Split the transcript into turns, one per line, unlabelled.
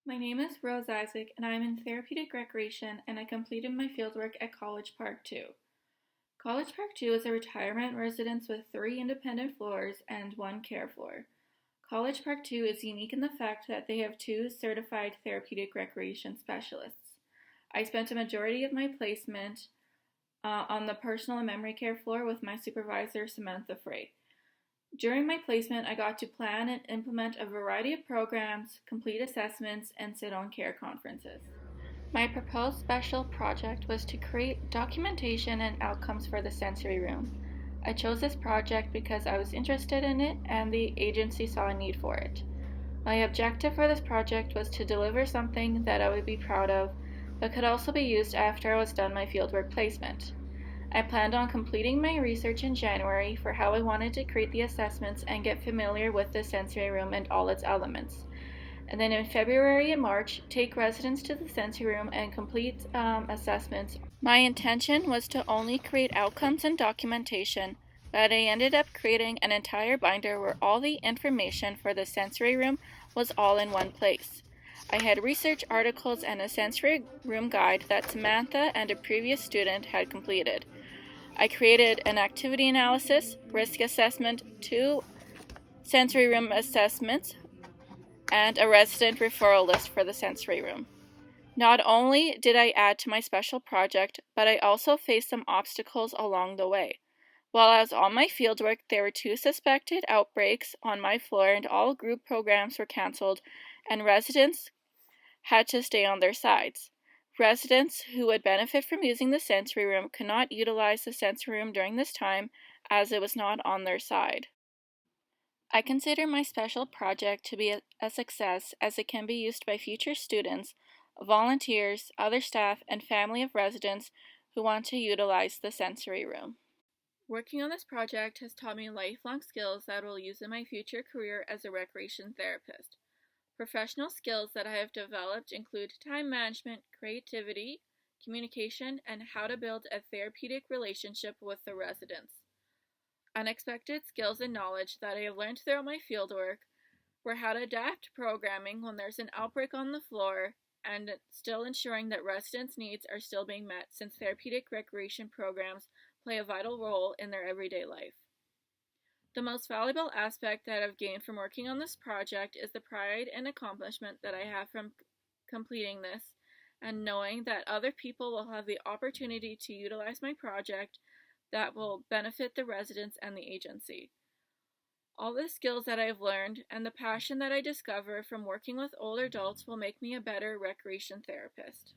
My name is Rose Isaac, and I am in Therapeutic Recreation, and I completed my fieldwork at College Park 2. College Park 2 is a retirement residence with 3 independent floors and 1 care floor. College Park 2 is unique in the fact that they have 2 certified therapeutic recreation specialists. I spent a majority of my placement on the personal and memory care floor with my supervisor, Samantha Frey. During my placement, I got to plan and implement a variety of programs, complete assessments, and sit on care conferences. My proposed special project was to create documentation and outcomes for the sensory room. I chose this project because I was interested in it and the agency saw a need for it. My objective for this project was to deliver something that I would be proud of, but could also be used after I was done my fieldwork placement. I planned on completing my research in January for how I wanted to create the assessments and get familiar with the sensory room and all its elements. And then in February and March, take residents to the sensory room and complete assessments. My intention was to only create outcomes and documentation, but I ended up creating an entire binder where all the information for the sensory room was all in one place. I had research articles and a sensory room guide that Samantha and a previous student had completed. I created an activity analysis, risk assessment, 2 sensory room assessments, and a resident referral list for the sensory room. Not only did I add to my special project, but I also faced some obstacles along the way. While I was on my fieldwork, there were 2 suspected outbreaks on my floor and all group programs were canceled, and residents had to stay on their sides. Residents who would benefit from using the sensory room could not utilize the sensory room during this time as it was not on their side. I consider my special project to be a success as it can be used by future students, volunteers, other staff, and family of residents who want to utilize the sensory room. Working on this project has taught me lifelong skills that I will use in my future career as a recreation therapist. Professional skills that I have developed include time management, creativity, communication, and how to build a therapeutic relationship with the residents. Unexpected skills and knowledge that I have learned throughout my fieldwork were how to adapt programming when there's an outbreak on the floor and still ensuring that residents' needs are still being met since therapeutic recreation programs play a vital role in their everyday life. The most valuable aspect that I've gained from working on this project is the pride and accomplishment that I have from completing this and knowing that other people will have the opportunity to utilize my project that will benefit the residents and the agency. All the skills that I've learned and the passion that I discover from working with older adults will make me a better recreation therapist.